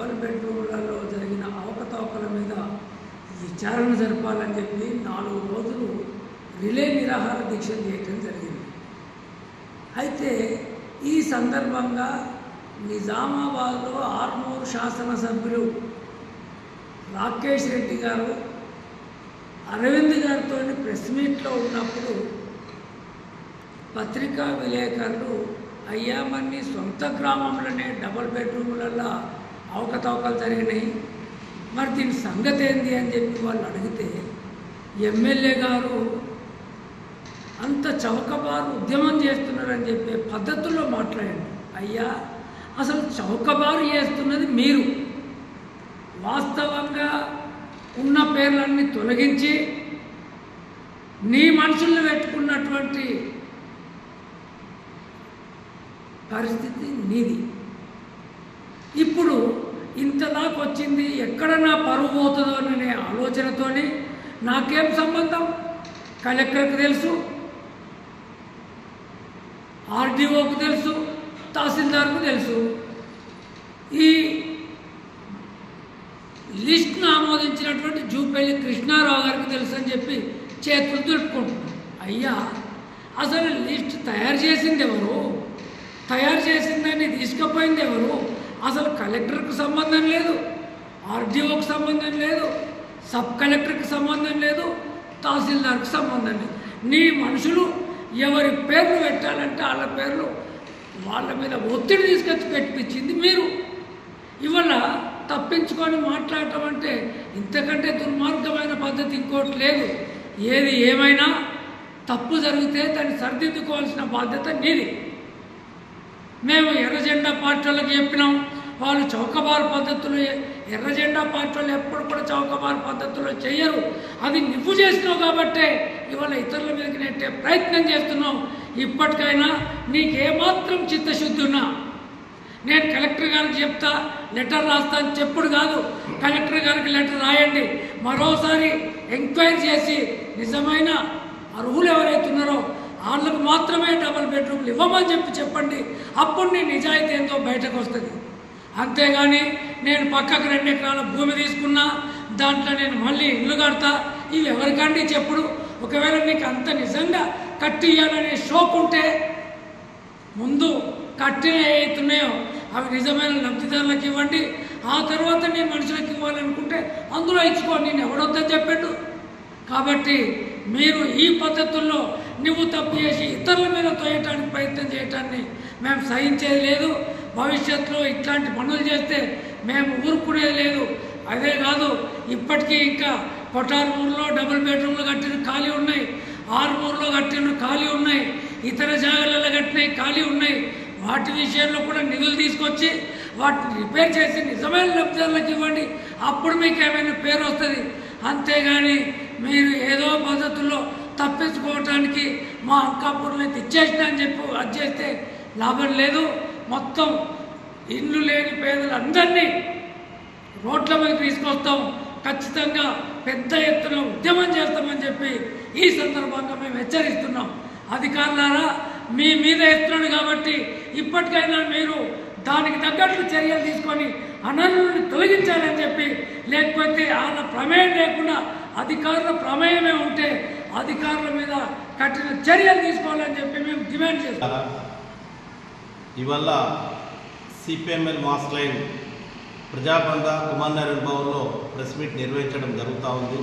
Double బెడ్రూమ్లలో జరిగిన అవకతవకల మీద విచారణ జరపాలని చెప్పి 4 రోజులు రిలే నిరాహార దీక్ష చేయటం జరిగింది. అయితే ఈ సందర్భంగా నిజామాబాద్లో ఆర్మూరు శాసనసభ్యులు రాకేష్ రెడ్డి గారు అరవింద్ గారితో ప్రెస్ మీట్లో ఉన్నప్పుడు పత్రికా విలేకరులు అయ్యా మన్ని సొంత గ్రామంలోనే డబల్ బెడ్రూమ్లలో అవకతవకలు జరిగినాయి, మరి దీని సంగతి ఏంది అని చెప్పి వాళ్ళు అడిగితే ఎమ్మెల్యే గారు అంత చౌకబారు ఉద్యమం చేస్తున్నారని చెప్పే పద్ధతుల్లో మాట్లాడండి. అయ్యా అసలు చౌకబారు చేస్తున్నది మీరు. వాస్తవంగా ఉన్న పేర్లన్నీ తొలగించి నీ మనుషుల్ని పెట్టుకున్నటువంటి పరిస్థితి నీది. ఇప్పుడు ఇంతదాకా వచ్చింది, ఎక్కడ నా పరువు పోతుందో అనే ఆలోచనతోని నాకేం సంబంధం, కలెక్టర్కి తెలుసు, ఆర్డీఓకు తెలుసు, తహసీల్దార్కు తెలుసు, ఈ లిస్ట్ను ఆమోదించినటువంటి జూపల్లి కృష్ణారావు గారికి తెలుసు అని చెప్పి చేతులు దులుపుకుంటున్నాం. అయ్యా అసలు లిస్ట్ తయారు చేసింది ఎవరు, తయారు చేసిందని తీసుకుపోయింది ఎవరు? అసలు కలెక్టర్కు సంబంధం లేదు, ఆర్డీఓకి సంబంధం లేదు, సబ్ కలెక్టర్కి సంబంధం లేదు, తహసీల్దార్కి సంబంధం లేదు. నీ మనుషులు ఎవరి పేర్లు పెట్టాలంటే వాళ్ళ పేర్లు వాళ్ళ మీద ఒత్తిడి తీసుకొచ్చి పెట్టించింది మీరు. ఇవాళ తప్పించుకొని మాట్లాడటం అంటే ఇంతకంటే దుర్మార్గమైన పద్ధతి ఇంకోటి లేదు. ఏది ఏమైనా తప్పు జరిగితే దాన్ని సరిదిద్దుకోవాల్సిన బాధ్యత నీది. మేము ఎర్రజెండా పార్టీ వాళ్ళకి చెప్పినాం, వాళ్ళు చౌకబారు పద్ధతులు, ఎర్రజెండా పార్టీ వాళ్ళు ఎప్పుడు కూడా చౌకబారు పద్ధతుల్లో చెయ్యరు. అది నువ్వు చేసినావు కాబట్టే ఇవాళ ఇతరుల మీదకి నెట్టే ప్రయత్నం చేస్తున్నావు. ఇప్పటికైనా నీకేమాత్రం చిత్తశుద్ధి ఉన్నా నేను కలెక్టర్ గారికి చెప్తా, లెటర్ రాస్తా అని చెప్పుడు కాదు, కలెక్టర్ గారికి లెటర్ రాయండి, మరోసారి ఎంక్వైరీ చేసి నిజమైన అర్హులు ఎవరైతే ఉన్నారో వాళ్ళకు మాత్రమే డబల్ బెడ్రూమ్లు ఇవ్వమని చెప్పండి. అప్పుడు నీ నిజాయితీ ఏందో బయటకు వస్తుంది. అంతేగాని నేను పక్కకు 2 ఎకరాల భూమి తీసుకున్నా, దాంట్లో నేను మళ్ళీ ఇల్లు కడతా, ఇవి ఎవరికండి చెప్పుడు? ఒకవేళ నీకు అంత నిజంగా కట్టి ఇవ్వాలనే షోక్ ఉంటే ముందు కట్టిన ఏవైతున్నాయో అవి నిజమైన లబ్ధిదారులకు ఇవ్వండి, ఆ తర్వాత నీ మనుషులకు ఇవ్వాలనుకుంటే అందులో ఇచ్చుకో, నేను ఎవడొద్దని చెప్పాడు. కాబట్టి మీరు ఈ పద్ధతుల్లో నువ్వు తప్పు చేసి ఇతరుల మీద తోయటానికి ప్రయత్నం చేయటాన్ని మేము సహించేది లేదు. భవిష్యత్తులో ఇట్లాంటి పనులు చేస్తే మేము ఊరుకునేది లేదు. అదే కాదు, ఇప్పటికీ ఇంకా కొటార్మూరులో డబుల్ బెడ్రూమ్లు కట్టిన ఖాళీ ఉన్నాయి, ఆర్మూరులో కట్టిన ఖాళీ ఉన్నాయి, ఇతర జాగాలలో కట్టినవి ఖాళీ ఉన్నాయి. వాటి విషయంలో కూడా నిధులు తీసుకొచ్చి వాటిని రిపేర్ చేసి నిజమైన లబ్ధిదారులకు ఇవ్వండి, అప్పుడు మీకు ఏమైనా పేరు వస్తుంది. అంతేగాని మీరు ఏదో పద్ధతుల్లో తప్పించుకోవటానికి మా అంకాపూర్లో ఇచ్చేసిన అని చెప్పి అది చేస్తే లాభం లేదు. మొత్తం ఇల్లు లేని పేదలందరినీ రోడ్ల మీద తీసుకొస్తాం, ఖచ్చితంగా పెద్ద ఎత్తున ఉద్యమం చేస్తామని చెప్పి ఈ సందర్భంగా మేము హెచ్చరిస్తున్నాం. అధికారులారా, మీ మీద ఎత్తున్నాడు కాబట్టి ఇప్పటికైనా మీరు దానికి తగ్గట్లు చర్యలు తీసుకొని అనర్హులను తొలగించాలని చెప్పి, లేకపోతే వాళ్ళ ప్రమేయం లేకుండా అధికారుల ప్రమేయమే ఉంటే అధికారుల మీద కఠిన చర్యలు తీసుకోవాలని చెప్పి మేము డిమాండ్ చేస్తాం. ఇవాళ సిపిఎంఎల్ మాస్ లైన్ ప్రజాబంధ కుమారనారాయణ భవన్లో ప్రెస్ మీట్ నిర్వహించడం జరుగుతూ ఉంది.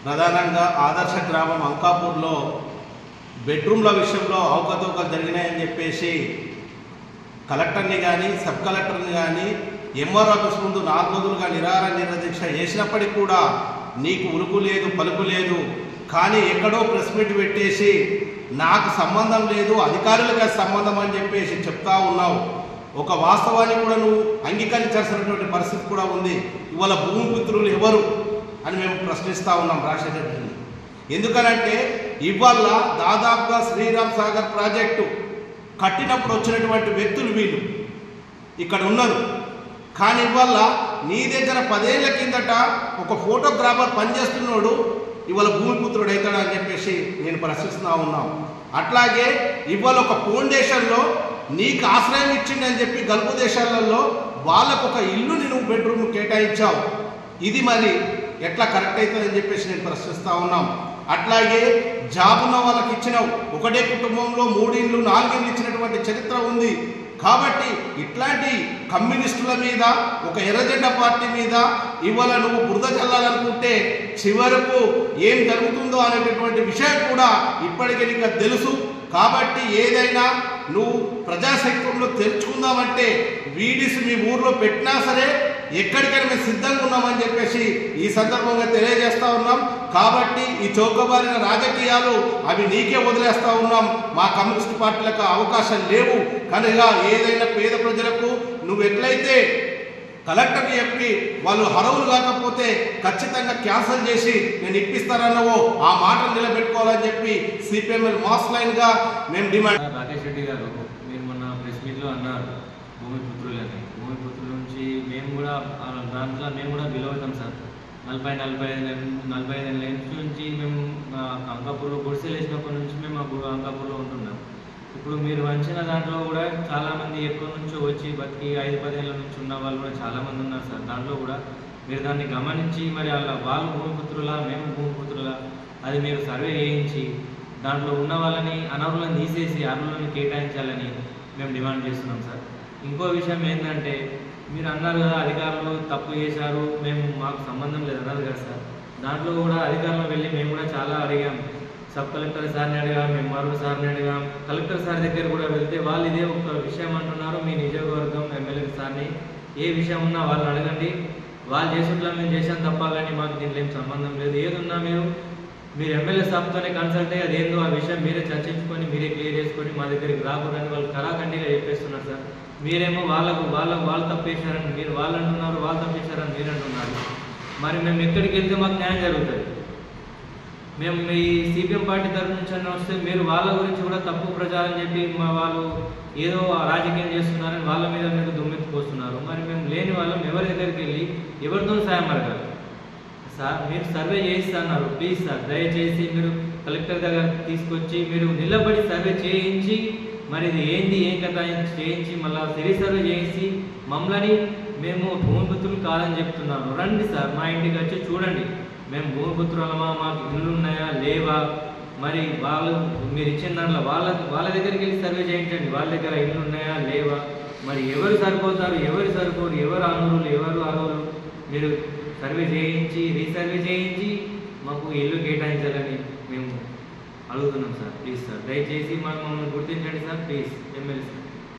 ప్రధానంగా ఆదర్శ గ్రామం అంకాపూర్లో బెడ్రూమ్ల విషయంలో అవకతవకలు జరిగినాయని చెప్పేసి కలెక్టర్ని కానీ సబ్ కలెక్టర్ని కానీ ఎంఆర్ ఆఫీస్ ముందు 4 రోజులుగా నిరాహార నిరదీక్ష చేసినప్పటికీ కూడా నీకు ఉలుకు లేదు పలుకు లేదు. కానీ ఎక్కడో ప్రెస్ మీట్ పెట్టేసి నాకు సంబంధం లేదు, అధికారులకు సంబంధం అని చెప్పేసి చెప్తా ఉన్నావు. ఒక వాస్తవాన్ని కూడా నువ్వు అంగీకరించాల్సినటువంటి పరిస్థితి కూడా ఉంది. ఇవాళ భూమిపుత్రులు ఎవరు అని మేము ప్రశ్నిస్తూ ఉన్నాం రాజశేఖర రెడ్డిని. ఎందుకనంటే ఇవాళ దాదాపుగా శ్రీరామ్ సాగర్ ప్రాజెక్టు కట్టినప్పుడు వచ్చినటువంటి వ్యక్తులు వీళ్ళు ఇక్కడ ఉన్నారు. కానీ ఇవాళ నీ దగ్గర 10 ఏళ్ల కిందట ఒక ఫోటోగ్రాఫర్ పనిచేస్తున్నాడు ఇవాళ భూమిపుత్రుడు అవుతాడు అని చెప్పేసి నేను ప్రశ్నిస్తూ ఉన్నాం. అట్లాగే ఇవాళ ఒక ఫౌండేషన్లో నీకు ఆశ్రయం ఇచ్చిండని చెప్పి గల్ఫ్ దేశాలలో వాళ్ళకు ఒక ఇల్లుని నువ్వు బెడ్రూమ్ కేటాయించావు. ఇది మరి ఎట్లా కరెక్ట్ అవుతుందని చెప్పేసి నేను ప్రశ్నిస్తా ఉన్నాం. అట్లాగే జాబ్ ఉన్న వాళ్ళకి ఇచ్చినావు, ఒకటే కుటుంబంలో 3 ఇళ్ళు 4 ఇళ్ళు ఇచ్చినటువంటి చరిత్ర ఉంది. కాబట్టి ఇట్లాంటి కమ్యూనిస్టుల మీద, ఒక ఎర్రజెండా పార్టీ మీద ఇవాళ నువ్వు బురద చల్లాలనుకుంటే చివరకు ఏం జరుగుతుందో అనేటటువంటి విషయం కూడా ఇప్పటికే నీకు తెలుసు. కాబట్టి ఏదైనా నువ్వు ప్రజాశక్తుల్లో తెరుచుకుందామంటే వీడిసి మీ ఊర్లో పెట్టినా సరే ఎక్కడికైనా మేము సిద్ధంగా ఉన్నామని చెప్పేసి ఈ సందర్భంగా తెలియజేస్తా ఉన్నాం. కాబట్టి ఈ చౌకబారిన రాజకీయాలు అవి నీకే వదిలేస్తా ఉన్నాం. మా కమ్యూనిస్ట్ పార్టీలకు అవకాశం లేవు కనుక ఏదైనా పేద ప్రజలకు నువ్వు ఎట్లయితే కలెక్టర్కి చెప్పి వాళ్ళు అర్హులు కాకపోతే ఖచ్చితంగా క్యాన్సల్ చేసి నేను ఇప్పిస్తానన్నావో ఆ మాటను నిలబెట్టుకోవాలని చెప్పి సిపిఎంఎల్ మాస్ లైన్గా మేము డిమాండ్. రాకేష్ రెడ్డి గారు, మీరు మొన్న ప్రెస్ మీట్లో అన్నారు భూమిపుత్రులని. భూమిపుత్రుల నుంచి మేము కూడా దాంట్లో మేము కూడా బిలో అవుతాం సార్. 45 ఏళ్ళ నుంచి మేము అంకాపూర్లో గుడిసెలు వేసినప్పటి నుంచి మేము అంకాపూర్లో ఉంటున్నాం. ఇప్పుడు మీరు వంచిన దాంట్లో కూడా చాలామంది ఎక్కడి నుంచో వచ్చి బతికి 5-10 ఏళ్ళ నుంచి ఉన్న వాళ్ళు కూడా చాలామంది ఉన్నారు సార్. దాంట్లో కూడా మీరు దాన్ని గమనించి మరి వాళ్ళు భూమిపుత్రులా మేము భూమిపుత్రులా అది మీరు సర్వే చేయించి దాంట్లో ఉన్న వాళ్ళని అనర్హులను తీసేసి అర్హులను కేటాయించాలని మేము డిమాండ్ చేస్తున్నాం సార్. ఇంకో విషయం ఏంటంటే మీరు అన్నారు కదా అధికారులు తప్పు చేశారు, మాకు సంబంధం లేదు అన్నారు కదా సార్. దాంట్లో కూడా అధికారులు వెళ్ళి మేము కూడా చాలా అడిగాం. సబ్ కలెక్టర్ సార్ని అడిగాం, ఎంఆర్ఓ సార్ని అడిగాం. కలెక్టర్ సార్ దగ్గర కూడా వెళ్తే వాళ్ళు ఇదే ఒక విషయం అంటున్నారు, మీ నియోజకవర్గం ఎమ్మెల్యే సార్ని ఏ విషయం ఉన్నా వాళ్ళని అడగండి, వాళ్ళు చేసుకుంటా మేము చేసాం తప్ప కానీ మాకు దీంట్లో ఏం సంబంధం లేదు. ఏదున్నా మీరు ఎమ్మెల్యే సాబ్తోనే కన్సల్ట్ అయ్యి అదేందో ఆ విషయం మీరే చర్చించుకొని మీరే క్లియర్ చేసుకొని మా దగ్గరికి రాకూడదని వాళ్ళు కరాఖండిగా చెప్పేస్తున్నారు సార్. మీరేమో వాళ్ళు తప్పేశారని మీరు వాళ్ళు అంటున్నారు, వాళ్ళు తప్పేశారని మీరు అంటున్నారు. మరి మేము ఎక్కడికి వెళ్తే మాకు న్యాయం జరుగుతుంది? మేము ఈ సిపిఎం పార్టీ తరఫు నుంచి అన్న వస్తే మీరు వాళ్ళ గురించి కూడా తప్పు ప్రచారం చెప్పి వాళ్ళు ఏదో రాజకీయం చేస్తున్నారని వాళ్ళ మీద మీరు దుమ్మెత్తిపోస్తున్నారు. మరి మేము లేని వాళ్ళం ఎవరి దగ్గరికి వెళ్ళి ఎవరితో సాయం అడగాలి సార్? మీరు సర్వే చేయిస్తున్నారు, ప్లీజ్ సార్ దయచేసి మీరు కలెక్టర్ దగ్గర తీసుకొచ్చి మీరు నిలబడి సర్వే చేయించి మరి ఇది ఏంది ఏం కథ చేయించి మళ్ళీ సర్వే చేయించి మమ్మల్ని మేము భూమిపుత్రులు కాదని చెప్తున్నాను. రండి సార్ మా ఇంటికి వచ్చి చూడండి, మేము భూమిపుత్రులమా, మాకు ఇల్లు ఉన్నాయా లేవా, మరి వాళ్ళు మీరు ఇచ్చిన దాంట్లో వాళ్ళ దగ్గరికి వెళ్ళి సర్వే చేయించండి, వాళ్ళ దగ్గర ఇల్లు ఉన్నాయా లేవా, మరి ఎవరు సరిపోతారు ఎవరు సరిపోరు, ఎవరు అనర్హులు ఎవరు అర్హులు మీరు సర్వే చేయించి రీసర్వే చేయించి మాకు ఇల్లు కేటాయించాలని మేము అడుగుతున్నాం సార్. ప్లీజ్ సార్ దయచేసి మమ్మల్ని గుర్తించండి సార్, ప్లీజ్ ఎమ్మెల్యే సార్.